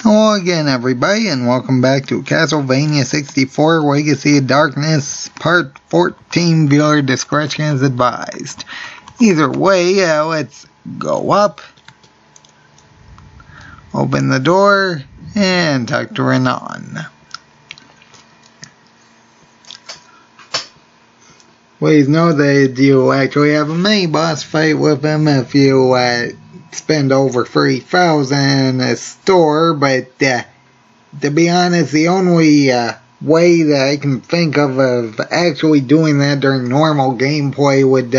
Hello again, everybody, and welcome back to Castlevania 64 Legacy of Darkness, Part 14. Viewer discretion is advised. Either way, let's go up, open the door, and talk to Renan. Please know that you actually have a mini-boss fight with him if you spend over 3,000 in a store, but to be honest, the only way that I can think of actually doing that during normal gameplay would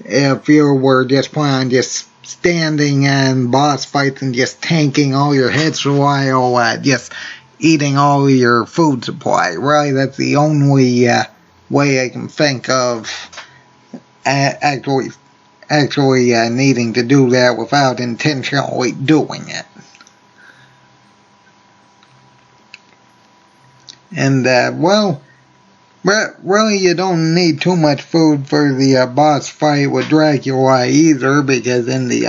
if you were just planning on just standing in boss fights and just tanking all your hits while just eating all your food supply. Really, that's the only way I can think of actually needing to do that without intentionally doing it. And well, really you don't need too much food for the boss fight with Dracula either, because in the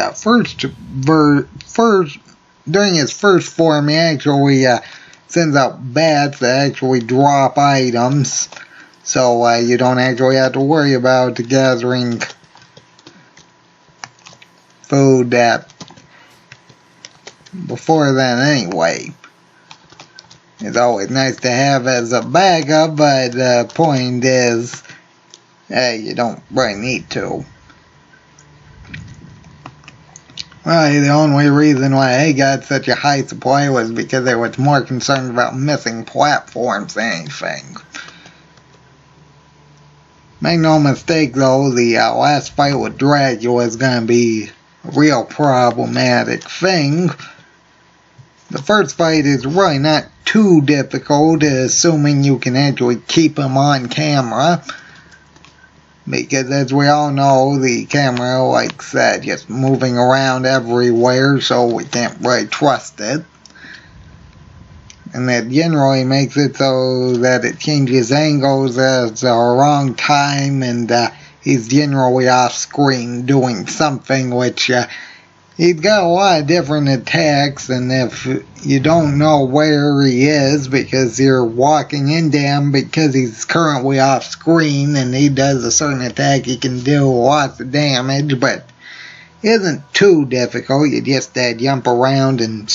during his first form he actually sends out bats that actually drop items, so you don't actually have to worry about gathering food before then anyway. It's always nice to have as a backup, but the point is, you don't really need to. Well, the only reason why I got such a high supply was because I was more concerned about missing platforms than anything. Make no mistake though, the last fight with Dracula is going to be a real problematic thing. The first fight is really not too difficult, assuming you can actually keep him on camera, because as we all know, the camera likes just moving around everywhere, so we can't really trust it. And that generally makes it so that it changes angles at the wrong time, and he's generally off screen doing something, which he's got a lot of different attacks, and if you don't know where he is because you're walking into him because he's currently off screen and he does a certain attack, he can do lots of damage, but it isn't too difficult. You just jump around and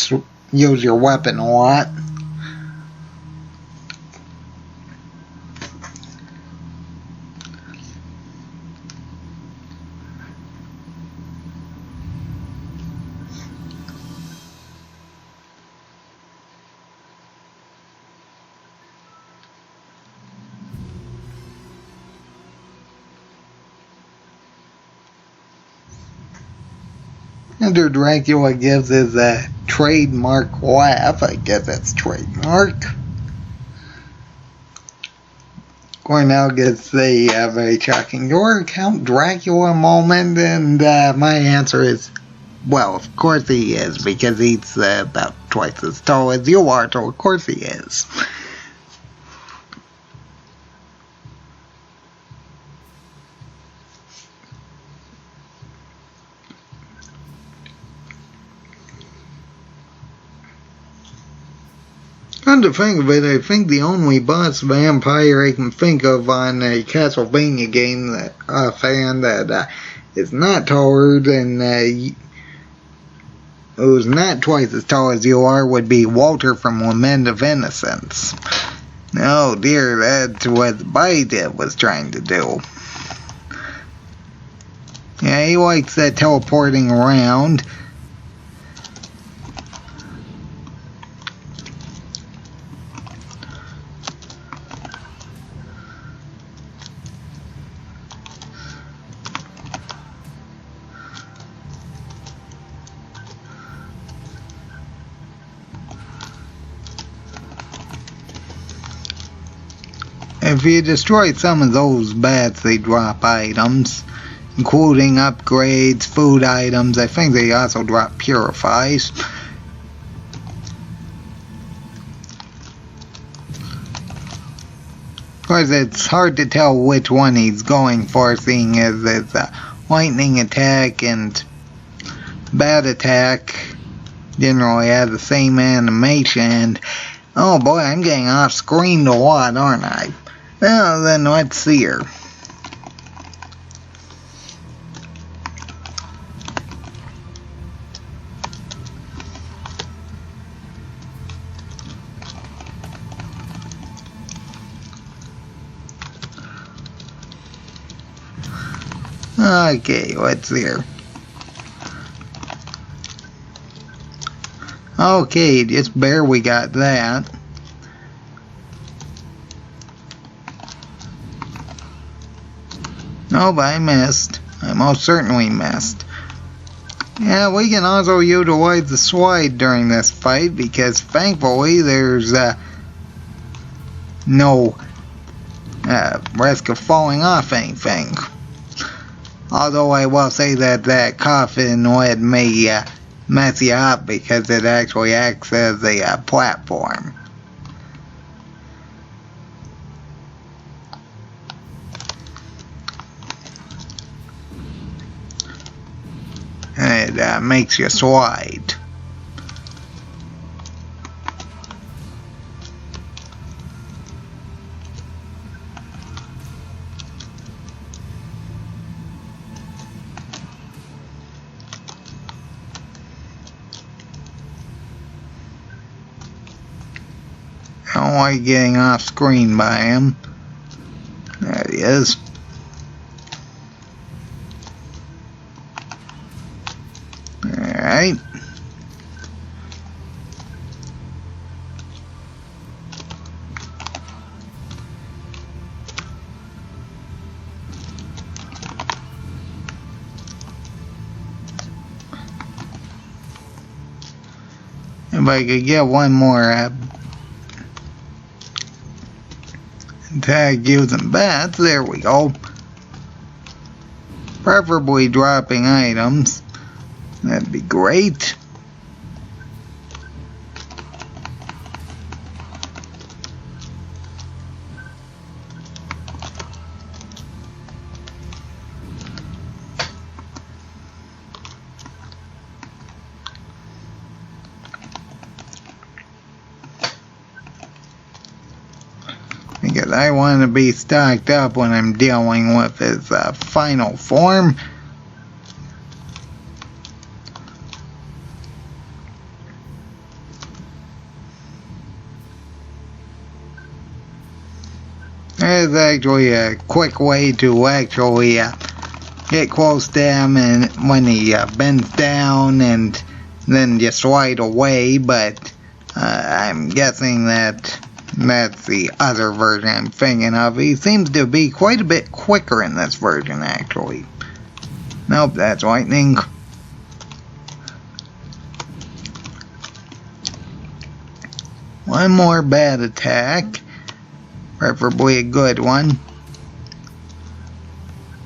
use your weapon a lot. After Dracula gives his trademark laugh, I guess that's trademark, Cornell gets a very shocking "You're Count Dracula" moment, and my answer is, well, of course he is, because he's about twice as tall as you are, so of course he is. Come to think of it, I think the only boss vampire I can think of on a Castlevania game that offhand that is not taller than who's not twice as tall as you are would be Walter from Lament of Innocence. Oh dear, that's what Bite was trying to do. Yeah, he likes teleporting around. If you destroy some of those bats, they drop items, including upgrades, food items. I think they also drop purifies. Of course, it's hard to tell which one he's going for, seeing as it's lightning attack and bat attack generally have the same animation. And oh boy, I'm getting off screen a lot, aren't I? Well, then let's see her. Okay, let's see her. Okay, just barely got that. Nope, I missed. I most certainly missed. Yeah, we can also utilize the slide during this fight because thankfully there's no risk of falling off anything. Although I will say that that coffin lid may mess you up because it actually acts as a platform. And it makes you slide. I don't like getting off screen by him. There he is. Alright. If I could get one more tag using bats, there we go. Preferably dropping items. That'd be great. Because I want to be stocked up when I'm dealing with his final form. There's actually a quick way to actually get close to him, and when he bends down and then you slide away, but I'm guessing that that's the other version I'm thinking of. He seems to be quite a bit quicker in this version, actually. Nope, that's lightning. One more bad attack. Preferably a good one.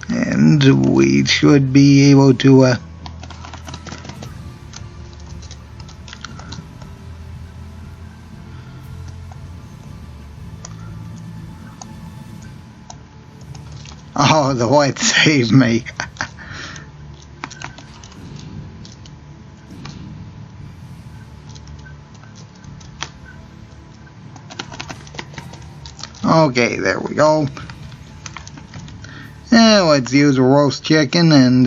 And we should be able to oh, the white saved me. Okay, there we go. Now let's use a roast chicken, and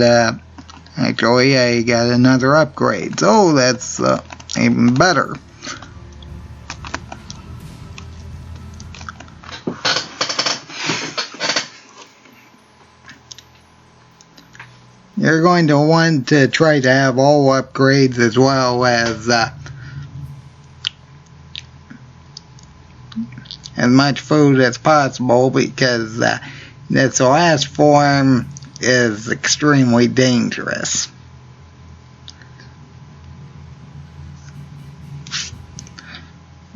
actually I got another upgrade, so that's even better. You're going to want to try to have all upgrades as well as much food as possible, because this last form is extremely dangerous.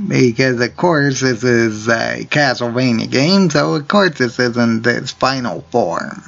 Because of course this is a Castlevania game, so of course this isn't its final form.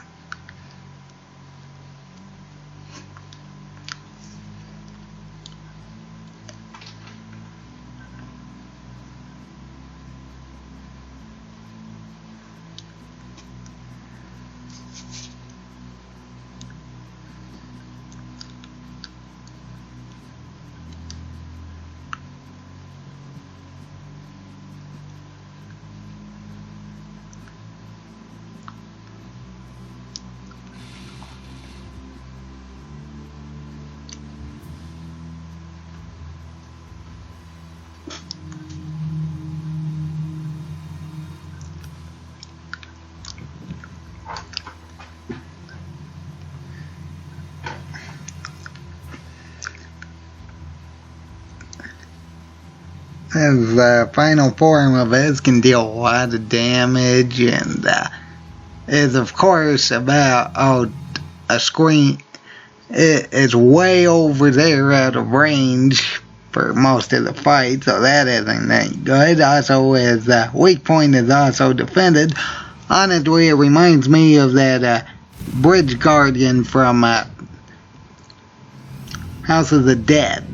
As the final form of it can deal a lot of damage, and is of course about a screen. It is way over there out of range for most of the fight, so that isn't any good. Also, his weak point is also defended. Honestly, it reminds me of that Bridge Guardian from House of the Dead.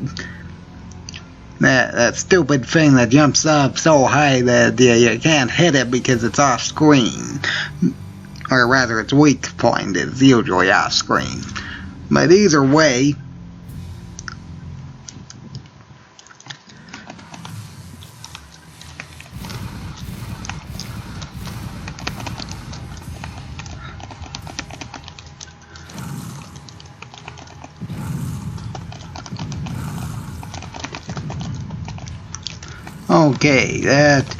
That stupid thing that jumps up so high that you can't hit it because it's off screen. Or rather, its weak point is usually off screen. But either way, okay, that...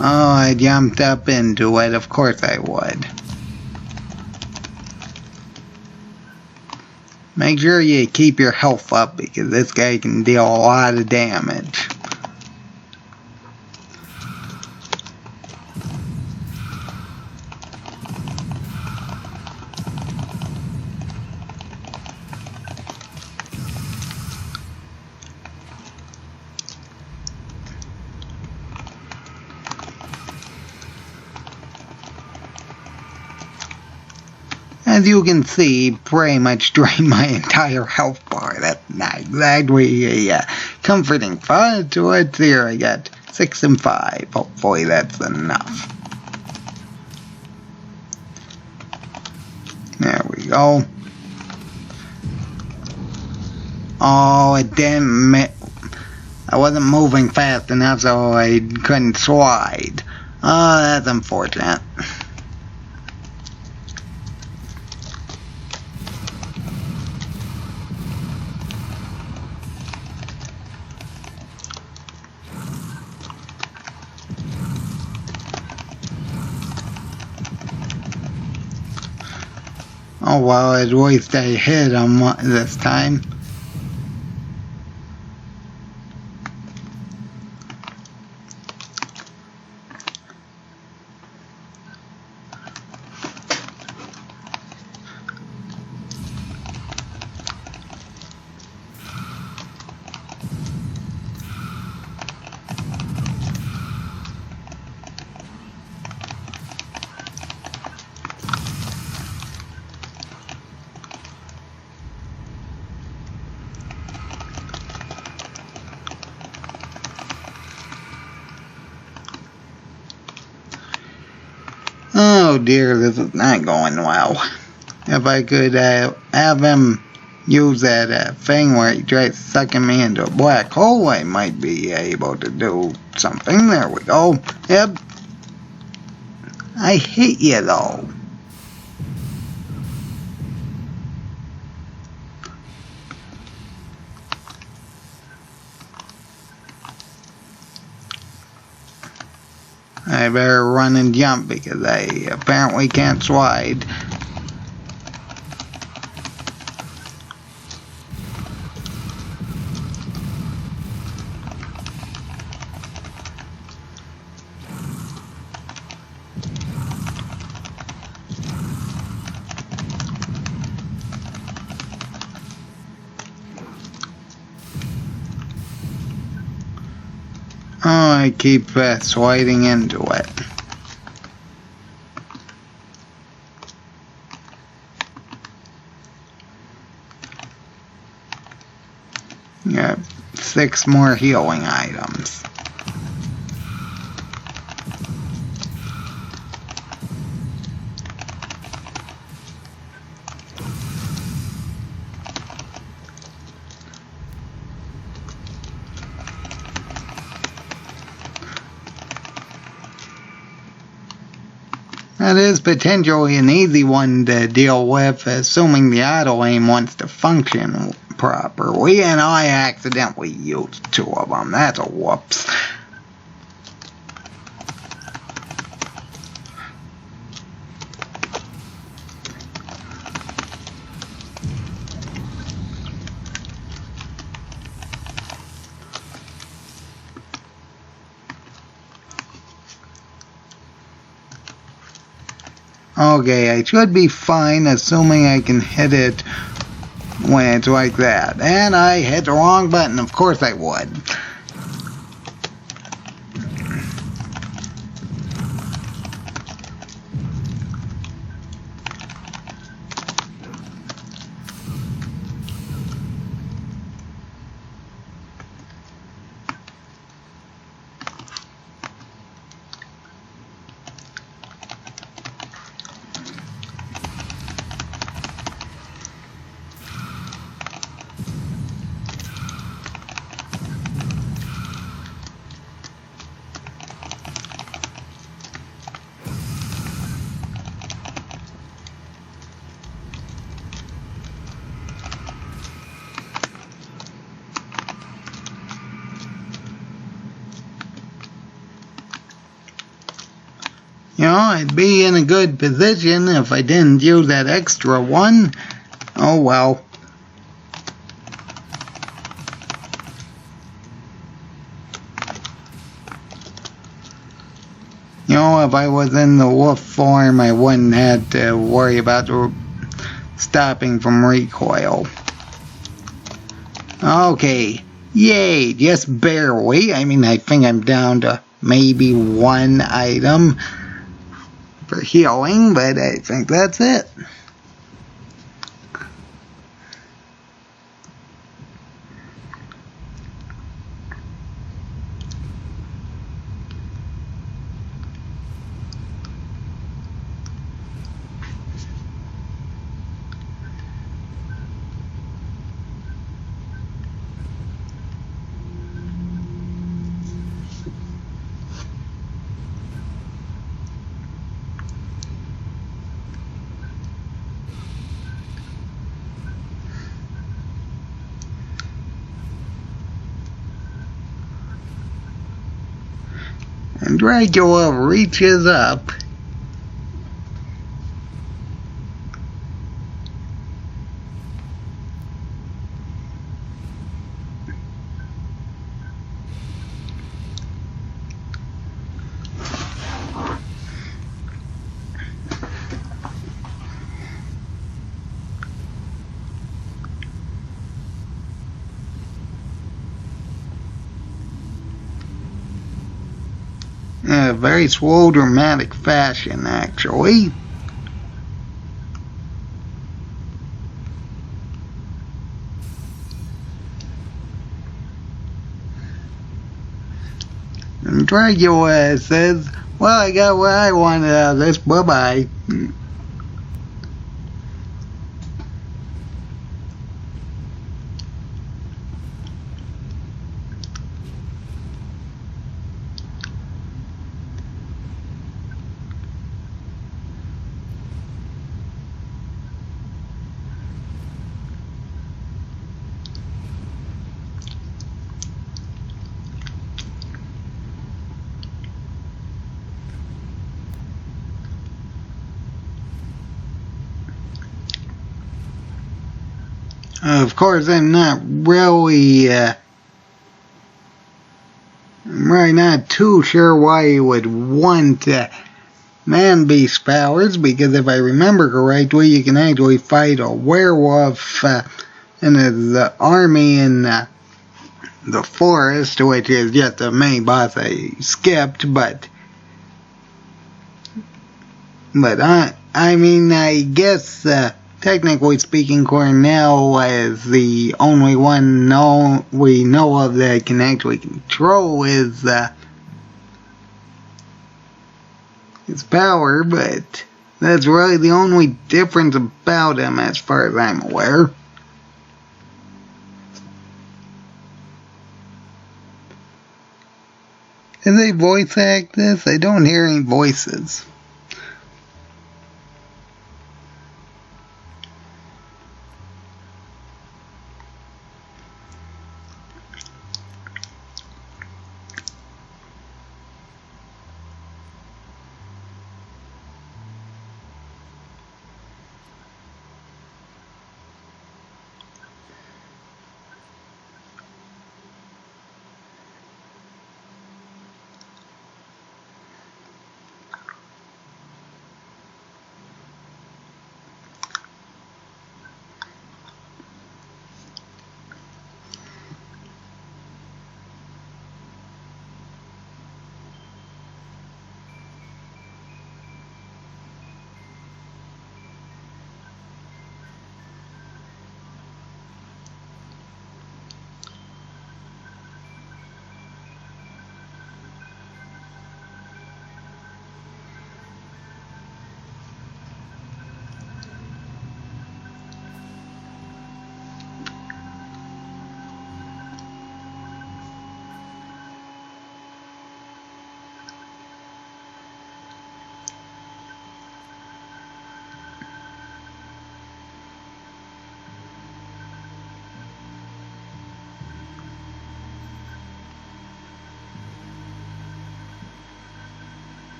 Oh, I jumped up into it. Of course I would. Make sure you keep your health up because this guy can deal a lot of damage. As you can see, pretty much drained my entire health bar. That's not exactly a comforting thought to it. Here I got 6 and 5. Hopefully that's enough. There we go. Oh, it didn't... I wasn't moving fast enough, so I couldn't slide. Oh, that's unfortunate. Oh well, at least I hit him this time. Oh dear, this is not going well. If I could have him use that thing where he tries sucking me into a black hole, I might be able to do something. There we go. Yep. I hate you though. I better run and jump because I apparently can't slide. Oh, I keep sliding into it. Got 6 more healing items. That is potentially an easy one to deal with, assuming the auto aim wants to function properly, and I accidentally used 2 of them. That's a whoops. Okay, I should be fine, assuming I can hit it when it's like that. And I hit the wrong button, of course I would. You know, I'd be in a good position if I didn't use that extra one. Oh well. You know, if I was in the wolf form, I wouldn't have to worry about stopping from recoil. Okay. Yay, just barely. I mean, I think I'm down to maybe one item for healing, but I think that's it. And Dracula reaches up. In a very slow, dramatic fashion, actually. And Dracula says, well, I got what I wanted out of this, bye-bye. Of course, I'm really not too sure why he would want man-beast powers, because if I remember correctly, you can actually fight a werewolf in his army in the forest, which is just a mini boss I skipped, but I mean, I guess technically speaking, Cornell is the only one we know of that can actually control his power, but that's really the only difference about him as far as I'm aware. Did they voice act this? I don't hear any voices.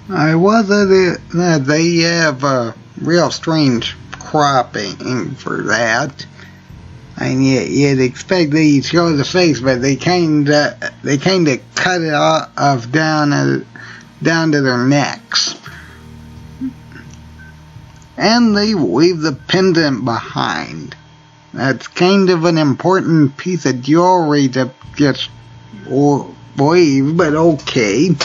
I wasn't that they have a real strange cropping for that. And you'd expect they'd show the face, but they kinda cut it off down to their necks. And they leave the pendant behind. That's kind of an important piece of jewelry to just leave, but okay.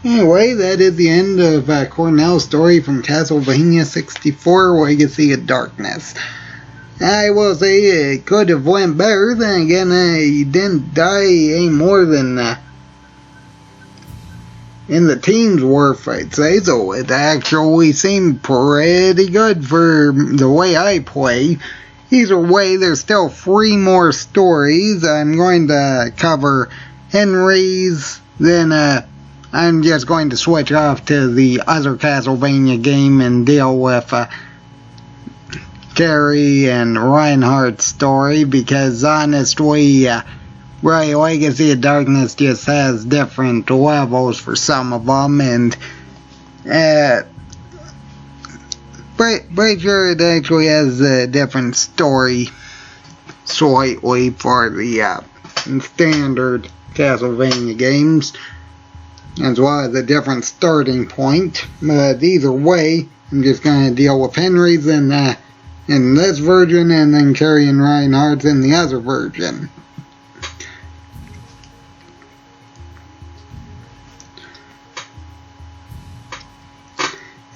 Anyway, that is the end of Cornell's story from Castlevania 64, Legacy of Darkness. I will say it could have went better. Then again, he didn't die any more than in the teens worth, I'd say. So it actually seemed pretty good for the way I play. Either way, there's still 3 more stories. I'm going to cover Henry's, then I'm just going to switch off to the other Castlevania game and deal with Carrie and Reinhardt's story, because honestly, Legacy of Darkness just has different levels for some of them, and pretty sure it actually has a different story slightly for the standard Castlevania games, as well as a different starting point. But either way, I'm just going to deal with Henry's in this version, and then Carrie and Reinhardt's in the other version.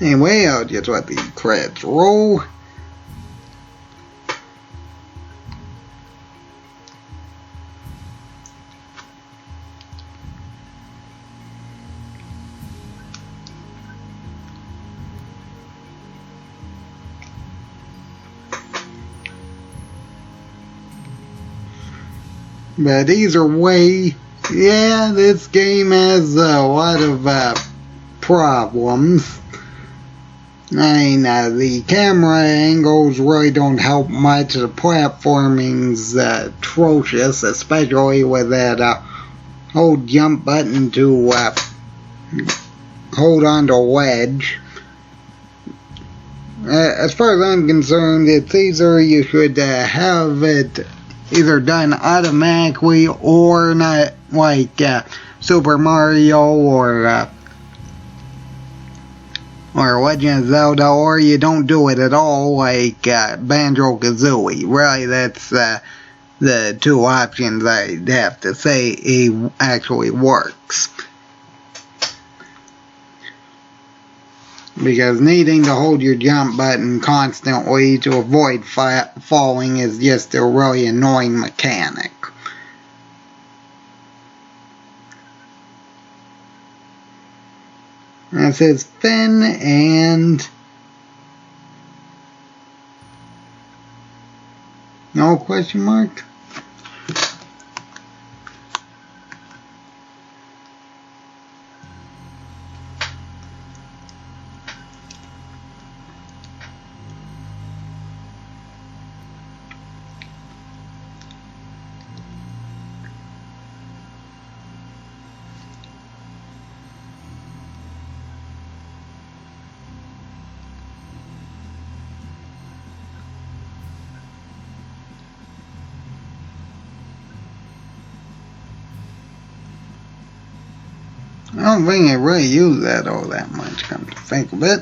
Anyway, I'll just let the credits roll. But either way, yeah, this game has a lot of problems. I mean, the camera angles really don't help much. The platforming's atrocious, especially with that hold jump button to hold onto a wedge. As far as I'm concerned, it's either you should have it either done automatically, or not like Super Mario or Legend of Zelda, or you don't do it at all like Banjo-Kazooie. Really, that's the 2 options I'd have to say it actually works. Because needing to hold your jump button constantly to avoid falling is just a really annoying mechanic. It says Finn and no question mark. I don't think I really use that all that much, come to think of it.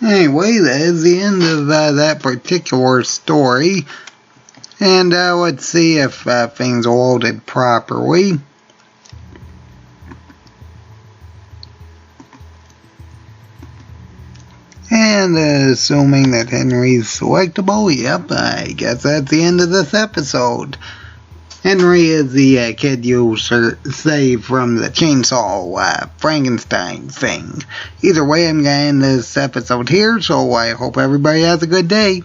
Anyway, that is the end of that particular story. And let's see if things are loaded properly. And assuming that Henry's selectable, yep, I guess that's the end of this episode. Henry is the kid you saved from the chainsaw Frankenstein thing. Either way, I'm going to end this episode here, so I hope everybody has a good day.